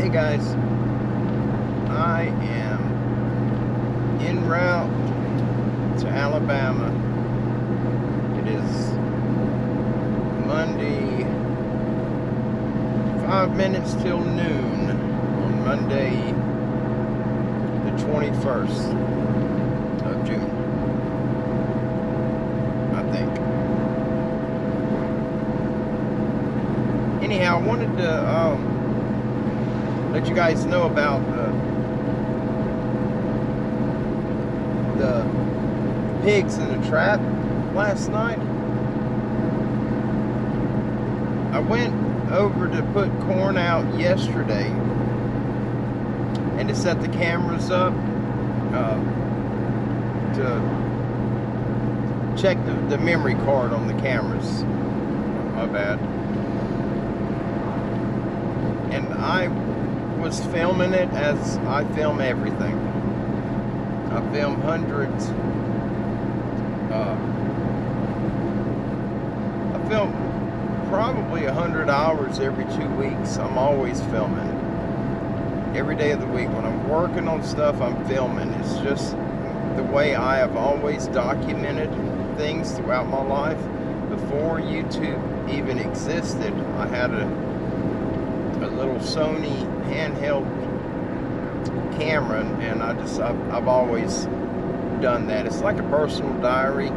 Hey guys, I am en route to Alabama. It is Monday, 5 minutes till noon on Monday the 21st of June, I think. Anyhow, I wanted to let you guys know about the pigs in the trap last night. I went over to put corn out yesterday and to set the cameras up to check the memory card on the cameras. My bad. And I was filming it as I film everything. I film hundreds. I film probably 100 hours every 2 weeks. I'm always filming. Every day of the week. When I'm working on stuff, I'm filming. It's just the way I have always documented things throughout my life. Before YouTube even existed, I had a little Sony handheld camera, and I've always done that. It's like a personal diary,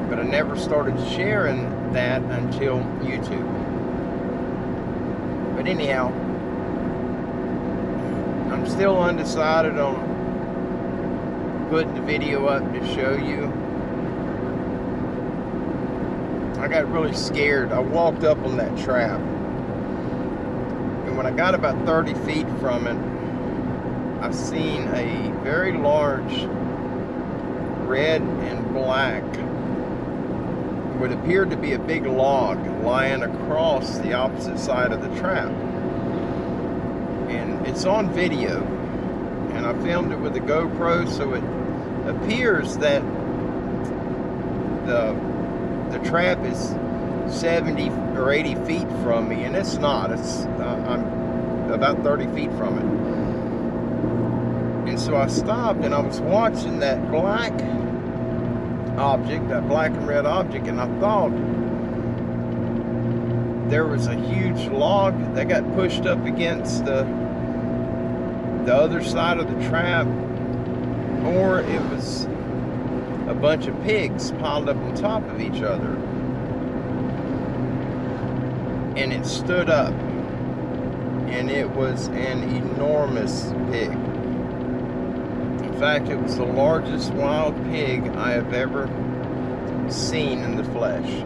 but I never started sharing that until YouTube. But anyhow, I'm still undecided on putting the video up to show you. I got really scared. I walked up on that trap, and when I got about 30 feet from it, I seen a very large red and black, what appeared to be a big log lying across the opposite side of the trap. And it's on video, and I filmed it with a GoPro, so it appears that the trap is 70 or 80 feet from me, and it's not. I'm about 30 feet from it. And so I stopped, and I was watching that black object, that black and red object, and I thought there was a huge log that got pushed up against the other side of the trap, or it was a bunch of pigs piled up on top of each other. And it stood up, and it was an enormous pig. In fact, it was the largest wild pig I have ever seen in the flesh.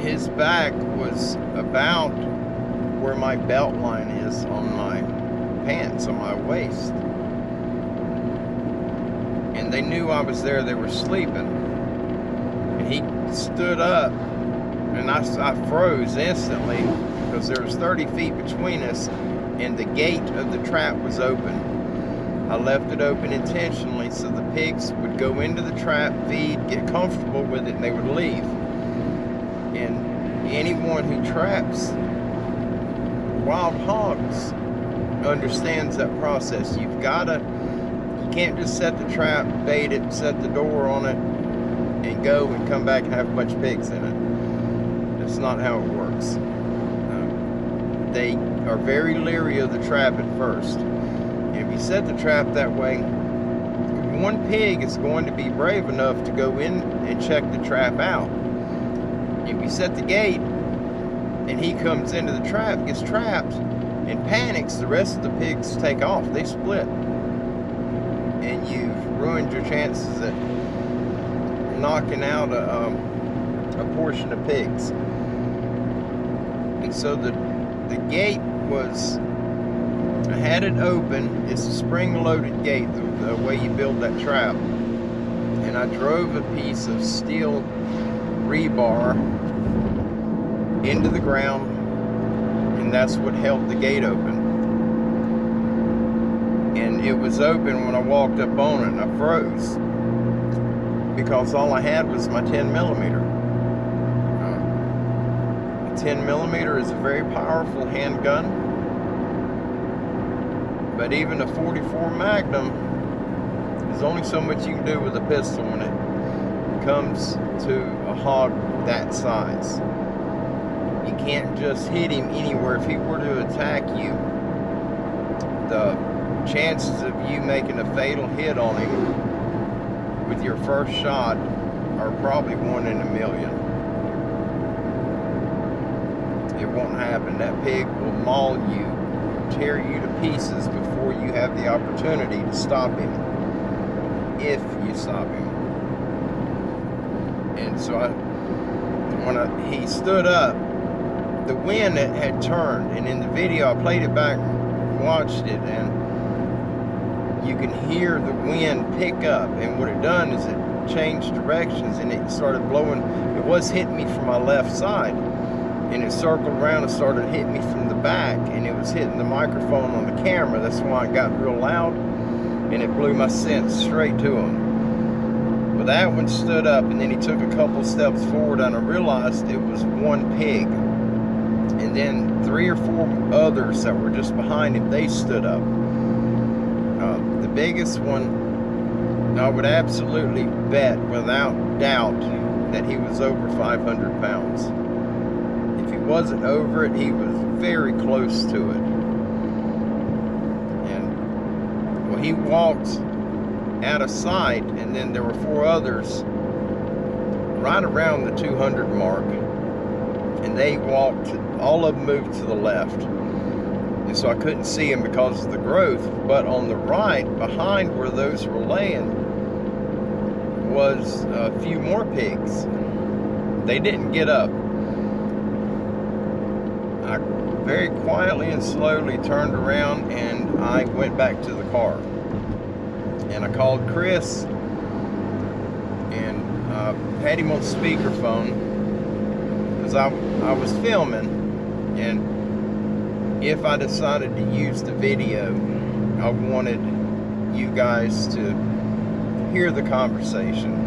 His back was about where my belt line is on my pants, on my waist. And they knew I was there. They were sleeping. And he stood up, and I froze instantly, because there was 30 feet between us, and the gate of the trap was open. I left it open intentionally so the pigs would go into the trap, feed, get comfortable with it, and they would leave. And anyone who traps wild hogs understands that process. You can't just set the trap, bait it, set the door on it, and go and come back and have a bunch of pigs in it. That's not how it works. They are very leery of the trap at first. If you set the trap that way, one pig is going to be brave enough to go in and check the trap out. If you set the gate and he comes into the trap, gets trapped, and panics, the rest of the pigs take off. They split. And you've ruined your chances at knocking out a portion of pigs. And so the gate was, I had it open. It's a spring-loaded gate, the way you build that trap. And I drove a piece of steel rebar into the ground, and that's what held the gate open. And it was open when I walked up on it, and I froze because all I had was my 10 millimeter. 10mm is a very powerful handgun, but even a .44 Magnum, there's only so much you can do with a pistol when it comes to a hog that size. You can't just hit him anywhere. If he were to attack you, the chances of you making a fatal hit on him with your first shot are probably 1 in a million. It won't happen. That pig will maul you, tear you to pieces before you have the opportunity to stop him, if you stop him. And so he stood up, the wind had turned, and in the video I played it back, watched it, and you can hear the wind pick up, and what it done is it changed directions and it started blowing. It was hitting me from my left side, and it circled around and started hitting me from the back, and it was hitting the microphone on the camera. That's why it got real loud, and it blew my scent straight to him. But that one stood up, and then he took a couple steps forward, and I realized it was one pig. And then 3 or 4 others that were just behind him, they stood up. The biggest one, I would absolutely bet without doubt that he was over 500 pounds. If he wasn't over it, he was very close to it. And well, he walked out of sight, and then there were 4 others right around the 200 mark, and they walked, all of them moved to the left, and so I couldn't see them because of the growth. But on the right, behind where those were laying, was a few more pigs. They didn't get up. I very quietly and slowly turned around, and I went back to the car, and I called Chris, and had him on speakerphone, because I was filming, and if I decided to use the video, I wanted you guys to hear the conversation.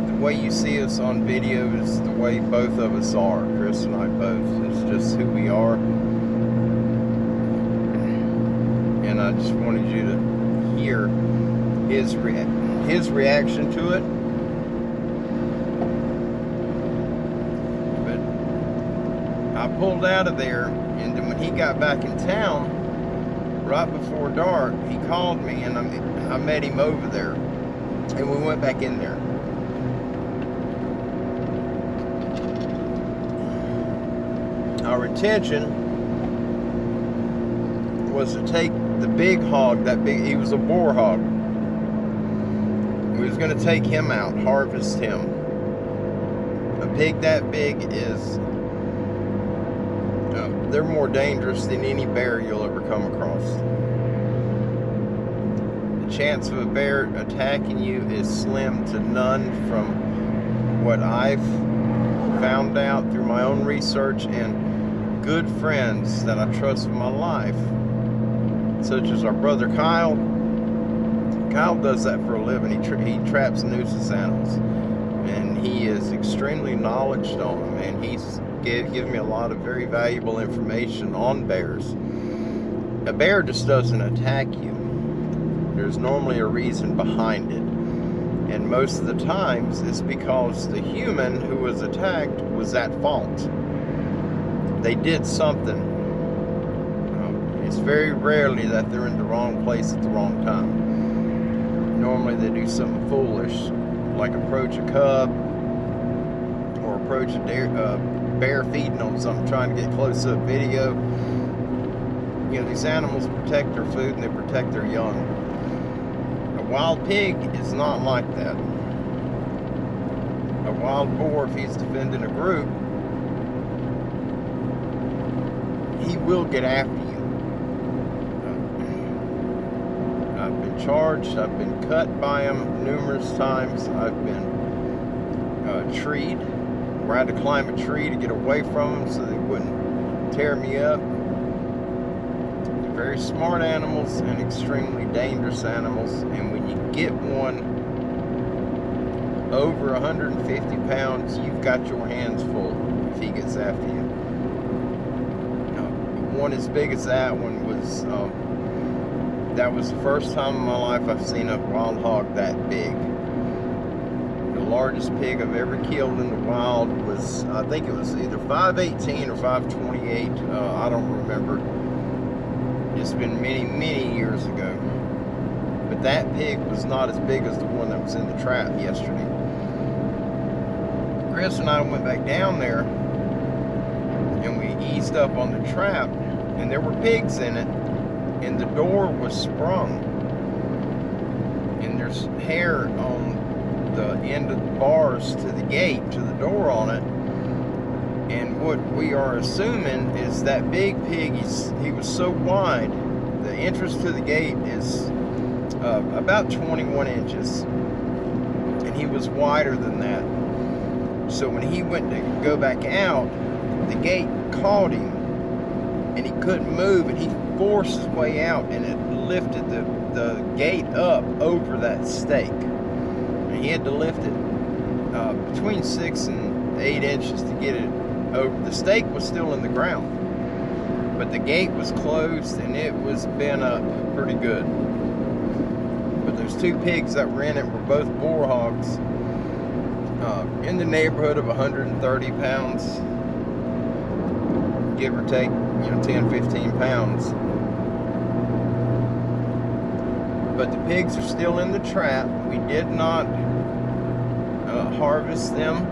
The way you see us on video is the way both of us are, Chris and I both. It's just who we are, and I just wanted you to hear his reaction to it. But I pulled out of there, and then when he got back in town, right before dark, he called me, and I met him over there, and we went back in there. Our intention was to take the big hog, he was a boar hog. We was going to take him out, harvest him. A pig that big is, they're more dangerous than any bear you'll ever come across. The chance of a bear attacking you is slim to none from what I've found out through my own research and good friends that I trust with my life, such as our brother Kyle. Kyle does that for a living. He traps nuisance animals, and he is extremely knowledgeable on them, and he's given me a lot of very valuable information on bears. A bear just doesn't attack you. There's normally a reason behind it, and most of the times it's because the human who was attacked was at fault. They did something. It's very rarely that they're in the wrong place at the wrong time. Normally they do something foolish, like approach a cub or approach a bear feeding on something, trying to get close-up video. You know, these animals protect their food and they protect their young. A wild pig is not like that. A wild boar, if he's defending a group, he will get after you. I've been charged, I've been cut by him numerous times, I've been treed, where I had to climb a tree to get away from them so they wouldn't tear me up. They're very smart animals and extremely dangerous animals, and when you get one over 150 pounds, you've got your hands full if he gets after you. One as big as that one was, that was the first time in my life I've seen a wild hog that big. The largest pig I've ever killed in the wild was, I think it was either 518 or 528, I don't remember. It's been many, many years ago. But that pig was not as big as the one that was in the trap yesterday. Chris and I went back down there and we eased up on the trap, and there were pigs in it, and the door was sprung, and there's hair on the end of the bars to the gate, to the door on it. And what we are assuming is that big pig, he was so wide, the entrance to the gate is about 21 inches, and he was wider than that. So when he went to go back out, the gate caught him and he couldn't move, and he forced his way out, and it lifted the gate up over that stake, and he had to lift it between 6 and 8 inches to get it over. The stake was still in the ground, but the gate was closed and it was bent up pretty good. But those two pigs that were in it were both boar hogs, in the neighborhood of 130 pounds, give or take, 10-15 pounds. But the pigs are still in the trap. We did not harvest them.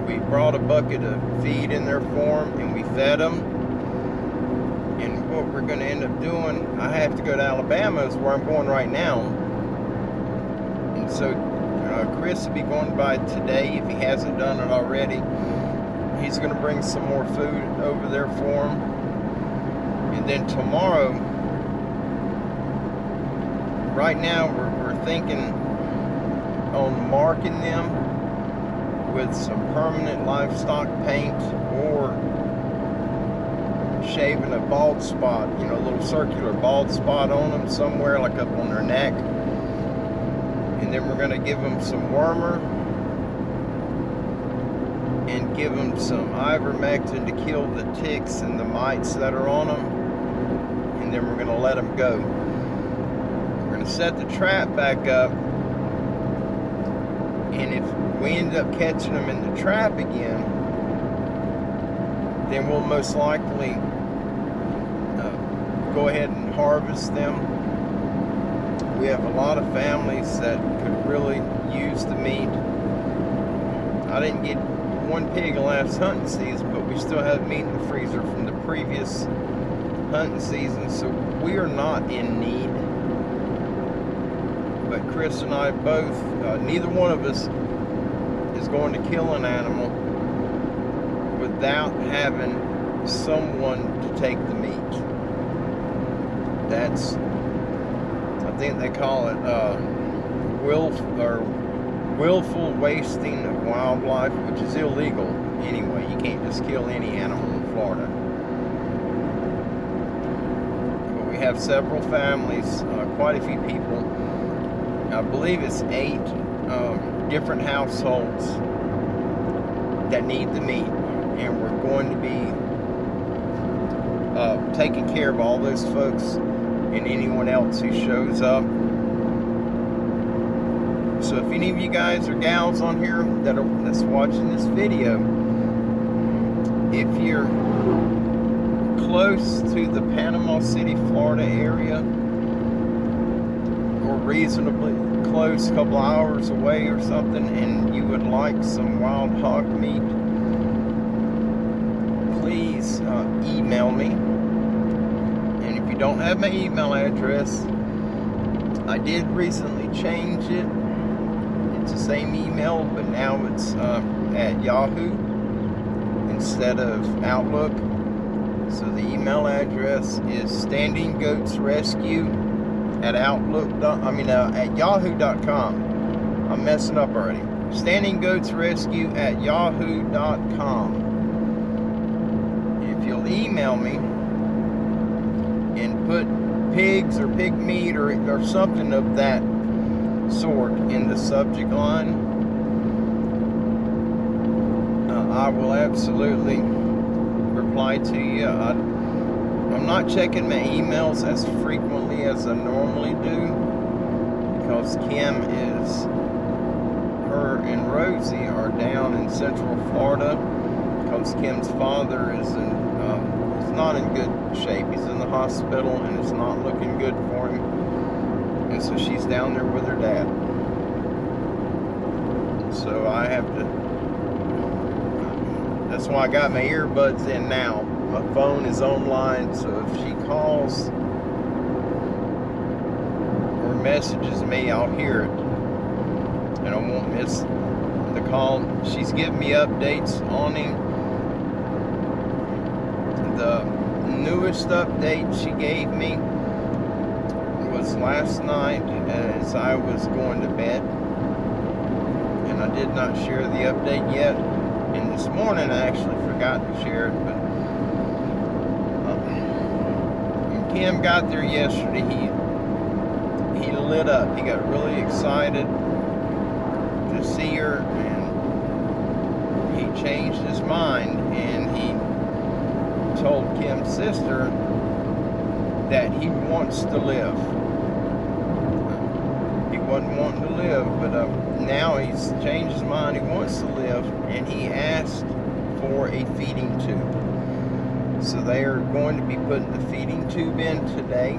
We brought a bucket of feed in there for them, and we fed them. And what we're going to end up doing, I have to go to Alabama, is where I'm going right now. And so Chris will be going by today if he hasn't done it already. He's going to bring some more food over there for him. And then tomorrow, right now we're thinking on marking them with some permanent livestock paint, or shaving a bald spot, a little circular bald spot on them somewhere, like up on their neck. And then we're going to give them some wormer and give them some ivermectin to kill the ticks and the mites that are on them. And then we're going to let them go. We're going to set the trap back up, and if we end up catching them in the trap again, then we'll most likely go ahead and harvest them. We have a lot of families that could really use the meat. I didn't get one pig last hunting season, but we still have meat in the freezer from the previous hunting season, so we are not in need. But Chris and I both, neither one of us is going to kill an animal without having someone to take the meat. That's, I think they call it willful wasting of wildlife, which is illegal anyway. You can't just kill any animal in Florida. But we have several families, quite a few people. I believe it's 8 different households that need the meat, and we're going to be taking care of all those folks and anyone else who shows up. So if any of you guys or gals on here that's watching this video, if you're close to the Panama City, Florida area, or reasonably close, a couple hours away or something, and you would like some wild hog meat, please email me. And if you don't have my email address, I did recently change it. It's the same email, but now it's at Yahoo instead of Outlook. So the email address is standinggoatsrescue at yahoo.com. I'm messing up already. standinggoatsrescue at yahoo.com. If you'll email me and put pigs or pig meat or something of that sort in the subject line, I will absolutely reply to you. I'm not checking my emails as frequently as I normally do, because her and Rosie are down in Central Florida, because Kim's father is he's not in good shape. He's in the hospital and it's not looking good for him, and so she's down there with her dad. So I have to, that's why I got my earbuds in now. My phone is online, so if she calls or messages me, I'll hear it, and I won't miss the call. She's giving me updates on him. The newest update she gave me was last night as I was going to bed, and I did not share the update yet. And this morning I actually forgot to share it, but when Kim got there yesterday, he lit up. He got really excited to see her, and he changed his mind, and he told Kim's sister that he wants to live. He wasn't wanting to live, but now he's changed his mind. He wants to live, and he asked for a feeding tube. So they are going to be putting the feeding tube in today.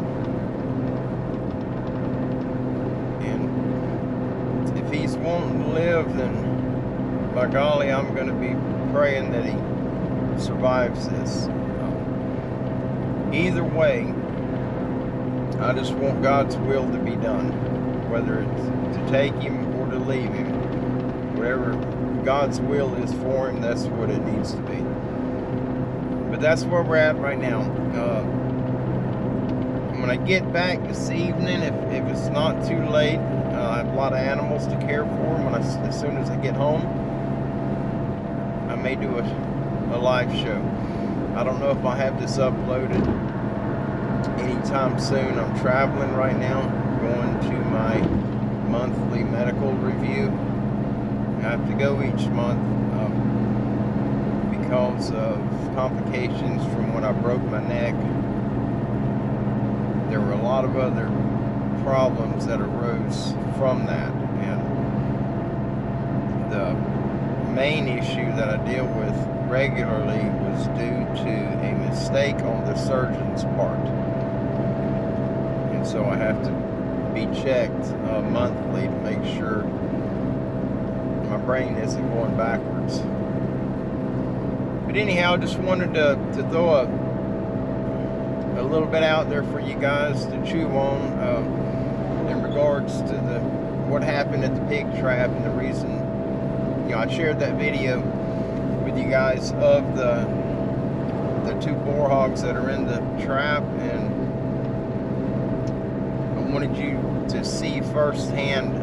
And if he's wanting to live, then by golly, I'm going to be praying that he survives this. Either way, I just want God's will to be done, whether it's to take him or to leave him. Whatever God's will is for him, that's what it needs to be. But that's where we're at right now. When I get back this evening, if it's not too late, I have a lot of animals to care for. As soon as I get home, I may do a live show. I don't know if I have this uploaded anytime soon. I'm traveling right now, going to my monthly medical review. I have to go each month because of complications from when I broke my neck. There were a lot of other problems that arose from that, and the main issue that I deal with regularly was due to a mistake on the surgeon's part, and so I have to be checked monthly to make sure my brain isn't going backwards. But anyhow, I just wanted to throw a little bit out there for you guys to chew on in regards to what happened at the pig trap, and the reason, I shared that video with you guys of the two boar hogs that are in the trap, and I wanted you to see firsthand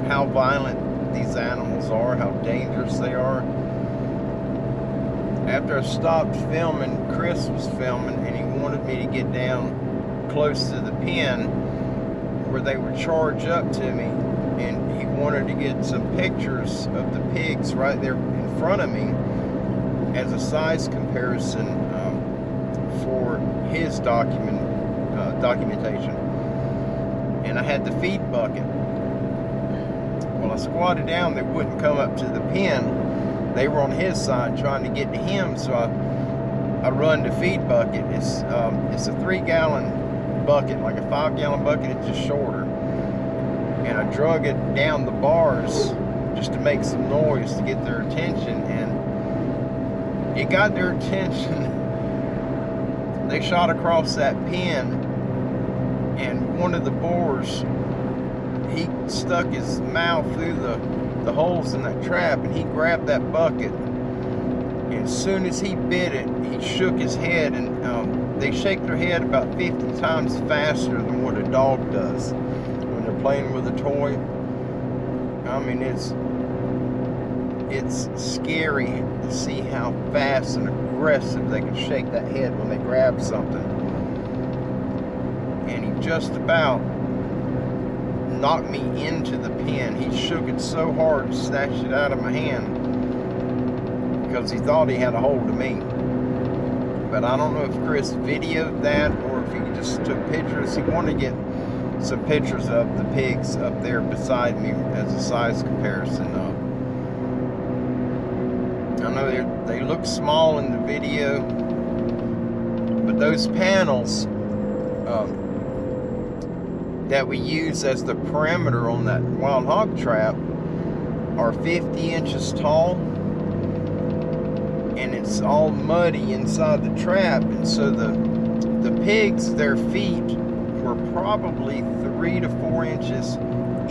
how violent these animals are, how dangerous they are. After I stopped filming, Chris was filming, and he wanted me to get down close to the pen where they would charge up to me, and he wanted to get some pictures of the pigs right there in front of me as a size comparison for his documentation. And I had the feed bucket. Well, I squatted down, they wouldn't come up to the pen. They were on his side trying to get to him, so I run the feed bucket. It's a 3-gallon bucket, like a 5-gallon bucket, it's just shorter. And I drug it down the bars just to make some noise to get their attention, and it got their attention. They shot across that pen, and one of the boars, he stuck his mouth through the holes in that trap, and he grabbed that bucket, and as soon as he bit it, he shook his head, and they shake their head about 50 times faster than what a dog does when they're playing with a toy. I mean, it's scary to see how fast and aggressive they can shake that head when they grab something. And he just about knocked me into the pen. He shook it so hard, snatched it out of my hand, because he thought he had a hold of me. But I don't know if Chris videoed that or if he just took pictures. He wanted to get some pictures of the pigs up there beside me as a size comparison. I know they look small in the video, but those panels that we use as the perimeter on that wild hog trap are 50 inches tall, and it's all muddy inside the trap, and so the pigs, their feet were probably 3 to 4 inches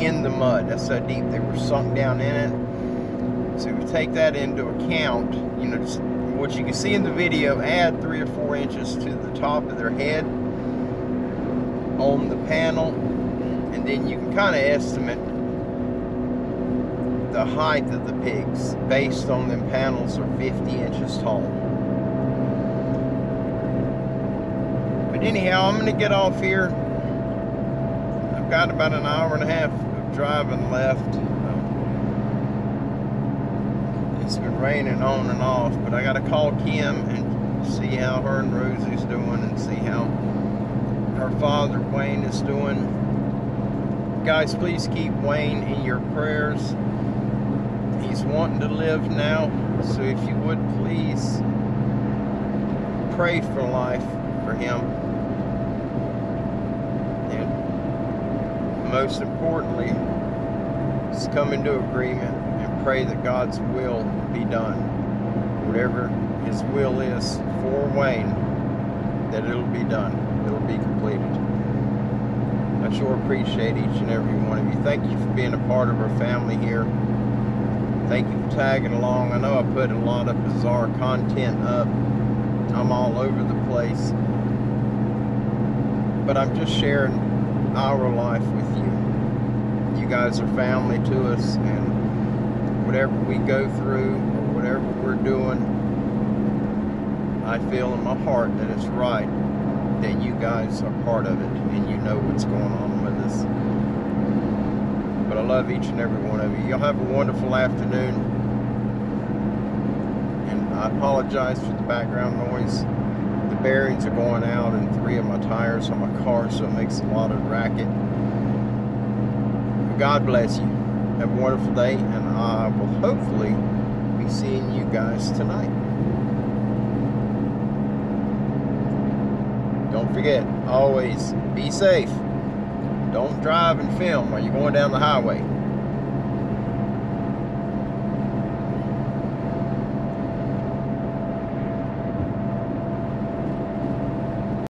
in the mud. That's how deep they were sunk down in it. So if you take that into account, you know, just what you can see in the video, add 3 or 4 inches to the top of their head on the panel, and then you can kind of estimate the height of the pigs based on them panels are 50 inches tall. But anyhow, I'm going to get off here. I've got about an hour and a half of driving left. It's been raining on and off, but I got to call Kim and see how her and Rosie's doing, and see how her father Wayne is doing. Guys, please keep Wayne in your prayers. He's wanting to live now, so if you would please pray for life for him. And most importantly, just come into agreement and pray that God's will be done. Whatever his will is for Wayne, that it'll be done. It'll be completed. I sure appreciate each and every one of you. Thank you for being a part of our family here. Thank you for tagging along. I know I put a lot of bizarre content up. I'm all over the place. But I'm just sharing our life with you. You guys are family to us, and whatever we go through or whatever we're doing, I feel in my heart that it's right that you guys are part of it and you know what's going on with us. But I love each and every one of you. Y'all have a wonderful afternoon. And I apologize for the background noise. The bearings are going out in 3 of my tires on my car, so it makes a lot of racket. But God bless you. Have a wonderful day, and I will hopefully be seeing you guys tonight. Don't forget, always be safe. Don't drive and film while you're going down the highway.